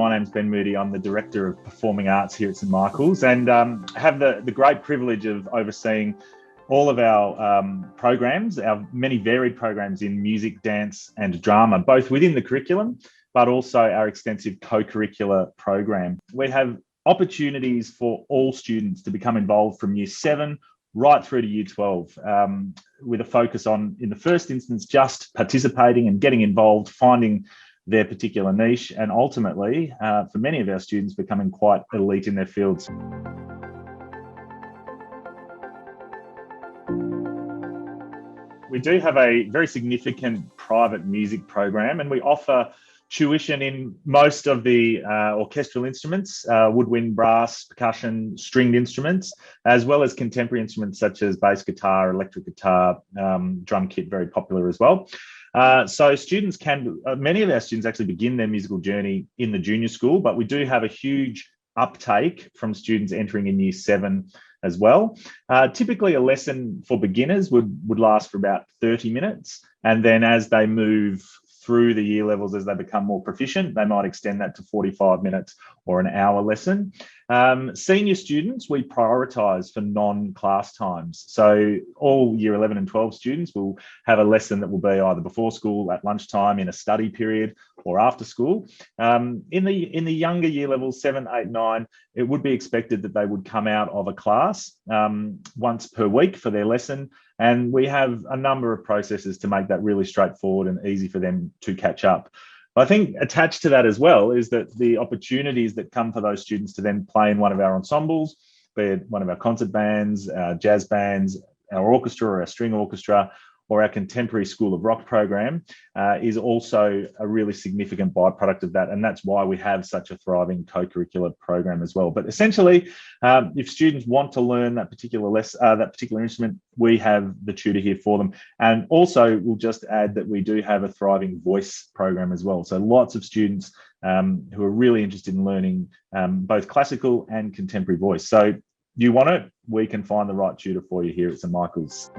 My name's Ben Moody. I'm the Director of Performing Arts here at St Michael's, and have the great privilege of overseeing all of our programs, our many varied programs in music, dance and drama, both within the curriculum, but also our extensive co-curricular program. We have opportunities for all students to become involved from Year 7 right through to Year 12, with a focus on, in the first instance, just participating and getting involved, finding their particular niche, and ultimately, for many of our students, becoming quite elite in their fields. We do have a very significant private music program, and we offer tuition in most of the orchestral instruments, woodwind, brass, percussion, stringed instruments, as well as contemporary instruments such as bass guitar, electric guitar, drum kit, very popular as well. So students many of our students actually begin their musical journey in the junior school, but we do have a huge uptake from students entering in Year 7 as well. Typically a lesson for beginners would last for about 30 minutes. And then as they move through the year levels, as they become more proficient, they might extend that to 45 minutes or an hour lesson. Senior students, we prioritise for non-class times. So all Year 11 and 12 students will have a lesson that will be either before school, at lunchtime, in a study period, or after school. In the younger year levels, 7, 8, 9, it would be expected that they would come out of a class once per week for their lesson. And we have a number of processes to make that really straightforward and easy for them to catch up. I think attached to that as well is that the opportunities that come for those students to then play in one of our ensembles, be it one of our concert bands, our jazz bands, our orchestra or our string orchestra, or our contemporary School of Rock program, is also a really significant byproduct of that. And that's why we have such a thriving co-curricular program as well. But essentially, if students want to learn that particular instrument, we have the tutor here for them. And also, we'll just add that we do have a thriving voice program as well. So lots of students who are really interested in learning both classical and contemporary voice. So you want it, we can find the right tutor for you here at St Michael's.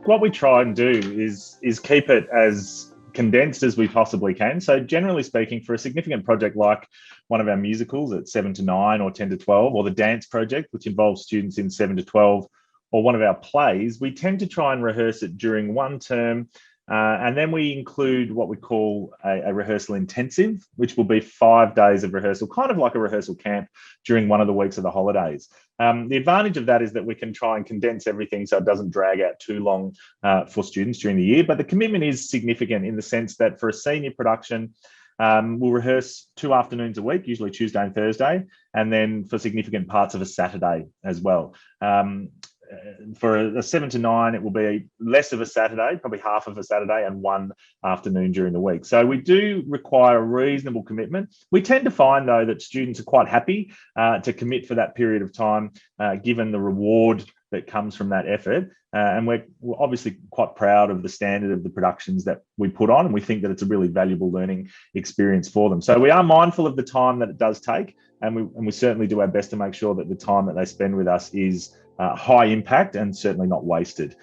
What we try and do is keep it as condensed as we possibly can. So generally speaking, for a significant project like one of our musicals at 7 to 9 or 10 to 12, or the dance project, which involves students in 7 to 12, or one of our plays, we tend to try and rehearse it during one term. And then we include what we call a rehearsal intensive, which will be 5 days of rehearsal, kind of like a rehearsal camp during one of the weeks of the holidays. The advantage of that is that we can try and condense everything so it doesn't drag out too long for students during the year. But the commitment is significant in the sense that for a senior production, we'll rehearse 2 afternoons a week, usually Tuesday and Thursday, and then for significant parts of a Saturday as well. For a 7 to 9, it will be less of a Saturday, probably half of a Saturday, and 1 afternoon during the week. So we do require a reasonable commitment. We tend to find, though, that students are quite happy to commit for that period of time, given the reward that comes from that effort. And we're obviously quite proud of the standard of the productions that we put on, and we think that it's a really valuable learning experience for them. So we are mindful of the time that it does take, and we certainly do our best to make sure that the time that they spend with us is high impact and certainly not wasted.